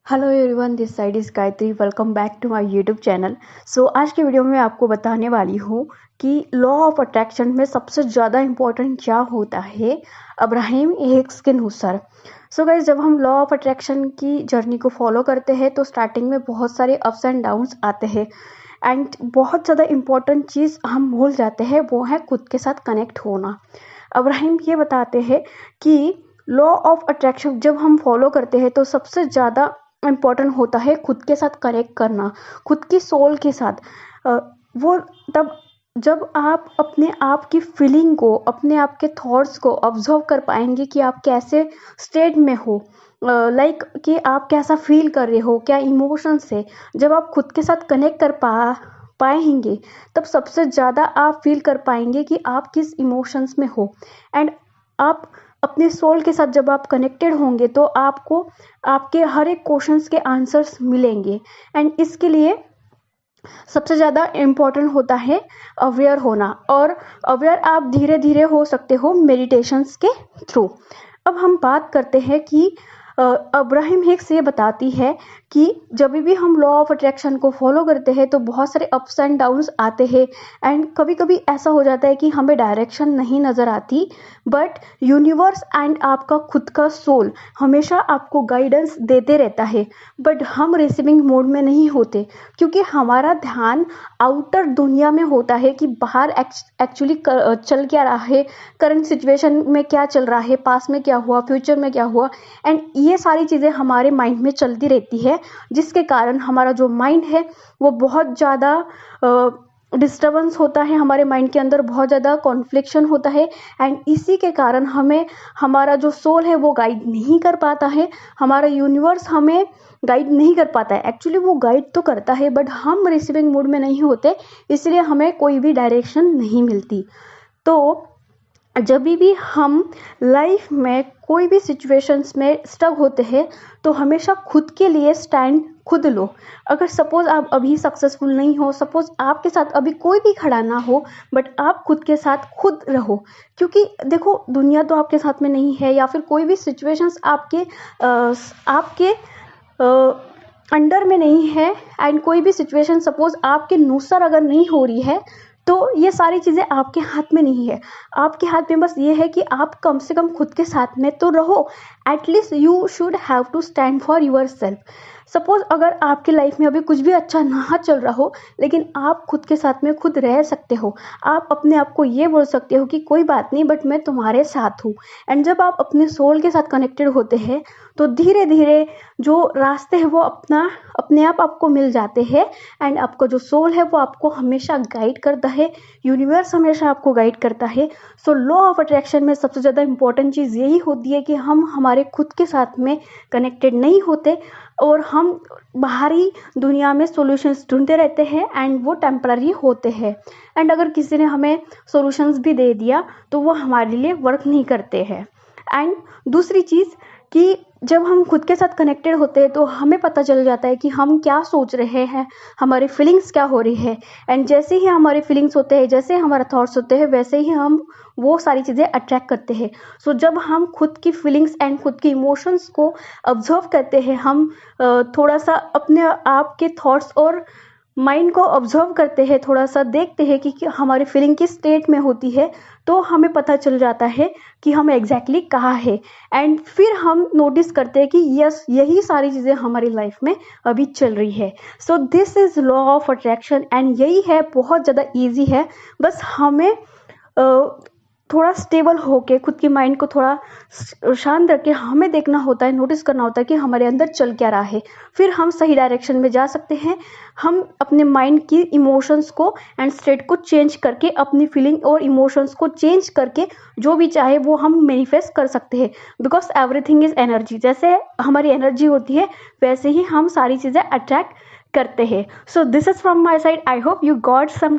Hello everyone, this side is Gayatri. Welcome back to my YouTube channel. आज की video में आपको बताने वाली हूँ कि लॉ ऑफ अट्रैक्शन में सबसे ज़्यादा इम्पोर्टेंट क्या होता है अब्राहम हिक्स के अनुसार। गाइस, जब हम लॉ ऑफ अट्रैक्शन की जर्नी को फॉलो करते हैं तो स्टार्टिंग में बहुत सारे अप्स एंड डाउन्स आते हैं एंड बहुत ज़्यादा इम्पोर्टेंट चीज़ हम भूल जाते हैं, वो है खुद के साथ कनेक्ट होना। अब्राहम ये बताते हैं कि लॉ ऑफ अट्रैक्शन जब हम फॉलो करते हैं तो सबसे ज़्यादा इम्पॉर्टेंट होता है खुद के साथ कनेक्ट करना, खुद की सोल के साथ। वो तब जब आप अपने आप की फीलिंग को, अपने आप के थॉट्स को ऑब्जर्व कर पाएंगे कि आप कैसे स्टेट में हो, लाइक कि आप कैसा फील कर रहे हो, क्या इमोशंस है। जब आप खुद के साथ कनेक्ट कर पाएंगे तब सबसे ज़्यादा आप फील कर पाएंगे कि आप किस इमोशंस में हो। एंड आप अपने सोल के साथ जब आप कनेक्टेड होंगे तो आपको आपके हर एक क्वेश्चंस के आंसर्स मिलेंगे। एंड इसके लिए सबसे ज़्यादा इम्पोर्टेंट होता है अवेयर होना, और अवेयर आप धीरे धीरे हो सकते हो मेडिटेशंस के थ्रू। अब हम बात करते हैं कि अब्राहम हिक्स ये बताती है कि जब भी हम लॉ ऑफ अट्रैक्शन को फॉलो करते हैं तो बहुत सारे अप्स एंड डाउन्स आते हैं एंड कभी कभी ऐसा हो जाता है कि हमें डायरेक्शन नहीं नज़र आती, बट यूनिवर्स एंड आपका खुद का सोल हमेशा आपको गाइडेंस देते रहता है। बट हम रिसीविंग मोड में नहीं होते क्योंकि हमारा ध्यान आउटर दुनिया में होता है कि बाहर एक्चुअली चल क्या रहा है, करंट सिचुएशन में क्या चल रहा है, पास्ट में क्या हुआ, फ्यूचर में क्या हुआ। एंड ये सारी चीज़ें हमारे माइंड में चलती रहती है, जिसके कारण हमारा जो माइंड है वो बहुत ज़्यादा डिस्टर्बेंस होता है, हमारे माइंड के अंदर बहुत ज़्यादा कॉन्फ्लिक्शन होता है। एंड इसी के कारण हमें हमारा जो सोल है वो गाइड नहीं कर पाता है, हमारा यूनिवर्स हमें गाइड नहीं कर पाता है। एक्चुअली वो गाइड तो करता है बट हम रिसीविंग मूड में नहीं होते, इसलिए हमें कोई भी डायरेक्शन नहीं मिलती। तो जब भी हम लाइफ में कोई भी सिचुएशंस में स्टक होते हैं तो हमेशा खुद के लिए स्टैंड खुद लो। अगर सपोज आप अभी सक्सेसफुल नहीं हो, सपोज आपके साथ अभी कोई भी खड़ा ना हो, बट आप खुद के साथ खुद रहो। क्योंकि देखो, दुनिया तो आपके साथ में नहीं है, या फिर कोई भी सिचुएशंस आपके अंडर में नहीं है। एंड कोई भी सिचुएशन सपोज आपके अनुसार अगर नहीं हो रही है तो ये सारी चीज़ें आपके हाथ में नहीं है। आपके हाथ में बस ये है कि आप कम से कम खुद के साथ में तो रहो। At least you should have to stand for your self. Suppose अगर आपकी लाइफ में अभी कुछ भी अच्छा ना चल रहा हो, लेकिन आप खुद के साथ में खुद रह सकते हो। आप अपने आप को ये बोल सकते हो कि कोई बात नहीं, बट मैं तुम्हारे साथ हूँ। एंड जब आप अपने सोल के साथ कनेक्टेड होते हैं तो धीरे धीरे जो रास्ते हैं वो अपने आप आपको मिल जाते हैं। एंड आपका जो सोल है वो आपको हमेशा गाइड करता है, यूनिवर्स हमेशा आपको गाइड करता है। लॉ ऑफ अट्रैक्शन में सबसे ज़्यादा इंपॉर्टेंट चीज़ यही होती है कि हम हमारे खुद के साथ में कनेक्टेड नहीं होते और हम बाहरी दुनिया में सॉल्यूशंस ढूंढते रहते हैं एंड वो टेम्पररी होते हैं। एंड अगर किसी ने हमें सॉल्यूशंस भी दे दिया तो वो हमारे लिए वर्क नहीं करते हैं। एंड दूसरी चीज़ कि जब हम खुद के साथ कनेक्टेड होते हैं तो हमें पता चल जाता है कि हम क्या सोच रहे हैं, हमारी फीलिंग्स क्या हो रही है। एंड जैसे ही हमारे फीलिंग्स होते हैं, जैसे हमारे थॉट्स होते हैं, वैसे ही हम वो सारी चीज़ें अट्रैक्ट करते हैं। जब हम खुद की फीलिंग्स एंड खुद की इमोशंस को ऑब्जर्व करते हैं, हम थोड़ा सा अपने आप के थॉट्स और माइंड को ऑब्जर्व करते हैं, थोड़ा सा देखते हैं कि हमारी फीलिंग किस स्टेट में होती है, तो हमें पता चल जाता है कि हम एग्जैक्टली कहाँ है। एंड फिर हम नोटिस करते हैं कि यस, यही सारी चीज़ें हमारी लाइफ में अभी चल रही है। This is law of attraction and यही है, बहुत ज़्यादा ईजी है। बस हमें थोड़ा स्टेबल होके, खुद की माइंड को थोड़ा शांत रख के हमें देखना होता है, नोटिस करना होता है कि हमारे अंदर चल क्या रहा है। फिर हम सही डायरेक्शन में जा सकते हैं। हम अपने माइंड की इमोशंस को एंड स्टेट को चेंज करके, अपनी फीलिंग और इमोशंस को चेंज करके जो भी चाहे वो हम मैनिफेस्ट कर सकते हैं। Because everything is energy. जैसे हमारी एनर्जी होती है वैसे ही हम सारी चीज़ें अट्रैक्ट करते हैं। This is from my side. I hope you got some